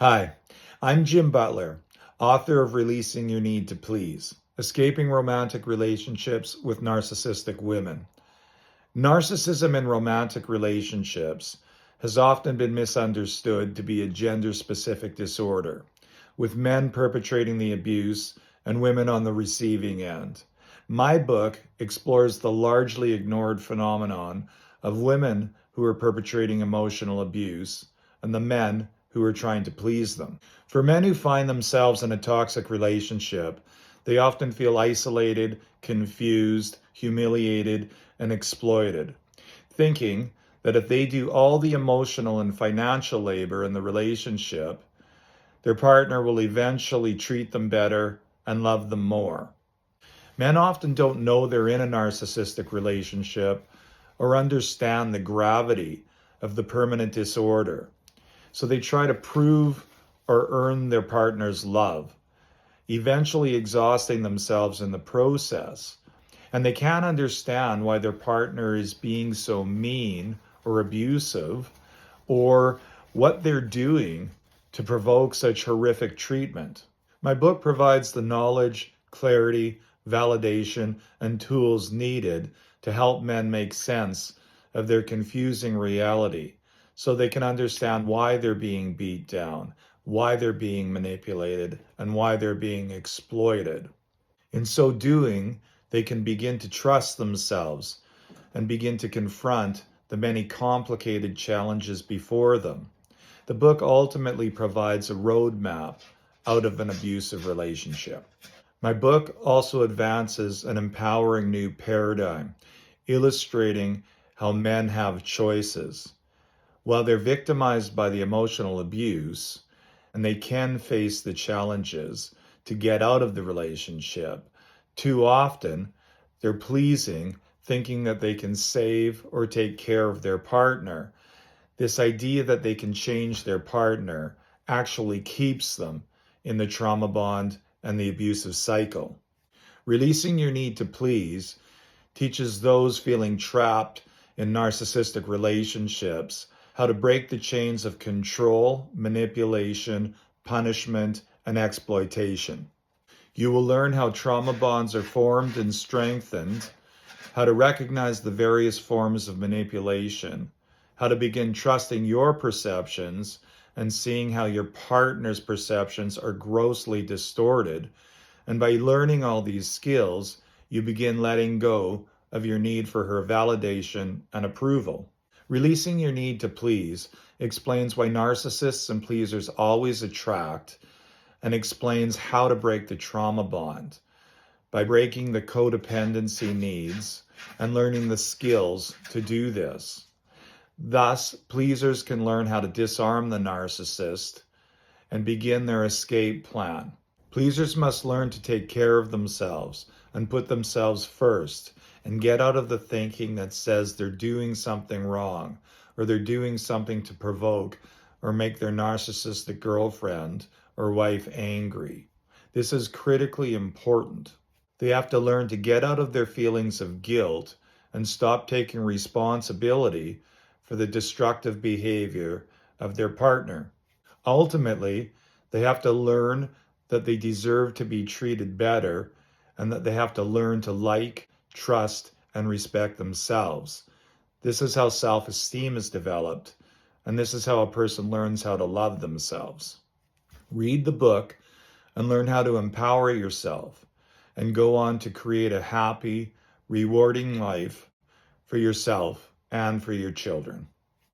Hi, I'm Jim Butler, author of Releasing Your Need to Please, Escaping Romantic Relationships with Narcissistic Women. Narcissism in romantic relationships has often been misunderstood to be a gender-specific disorder, with men perpetrating the abuse and women on the receiving end. My book explores the largely ignored phenomenon of women who are perpetrating emotional abuse and the men who are trying to please them. For men who find themselves in a toxic relationship, they often feel isolated, confused, humiliated, and exploited, thinking that if they do all the emotional and financial labor in the relationship, their partner will eventually treat them better and love them more. Men often don't know they're in a narcissistic relationship or understand the gravity of the permanent disorder. So they try to prove or earn their partner's love, eventually exhausting themselves in the process. And they can't understand why their partner is being so mean or abusive, or what they're doing to provoke such horrific treatment. My book provides the knowledge, clarity, validation, and tools needed to help men make sense of their confusing reality, so they can understand why they're being beat down, why they're being manipulated, and why they're being exploited. In so doing, they can begin to trust themselves and begin to confront the many complicated challenges before them. The book ultimately provides a roadmap out of an abusive relationship. My book also advances an empowering new paradigm, illustrating how men have choices. While they're victimized by the emotional abuse, and they can face the challenges to get out of the relationship, too often they're pleasing, thinking that they can save or take care of their partner. This idea that they can change their partner actually keeps them in the trauma bond and the abusive cycle. Releasing Your Need to Please teaches those feeling trapped in narcissistic relationships how to break the chains of control, manipulation, punishment, and exploitation. You will learn how trauma bonds are formed and strengthened, how to recognize the various forms of manipulation, how to begin trusting your perceptions and seeing how your partner's perceptions are grossly distorted. And by learning all these skills, you begin letting go of your need for her validation and approval. Releasing Your Need to Please explains why narcissists and pleasers always attract, and explains how to break the trauma bond by breaking the codependency needs and learning the skills to do this. Thus, pleasers can learn how to disarm the narcissist and begin their escape plan. Pleasers must learn to take care of themselves and put themselves first, and get out of the thinking that says they're doing something wrong, or they're doing something to provoke or make their narcissistic girlfriend or wife angry. This is critically important. They have to learn to get out of their feelings of guilt and stop taking responsibility for the destructive behavior of their partner. Ultimately, they have to learn that they deserve to be treated better, and that they have to learn to like, trust, and respect themselves. This is how self-esteem is developed, and this is how a person learns how to love themselves. Read the book and learn how to empower yourself and go on to create a happy, rewarding life for yourself and for your children.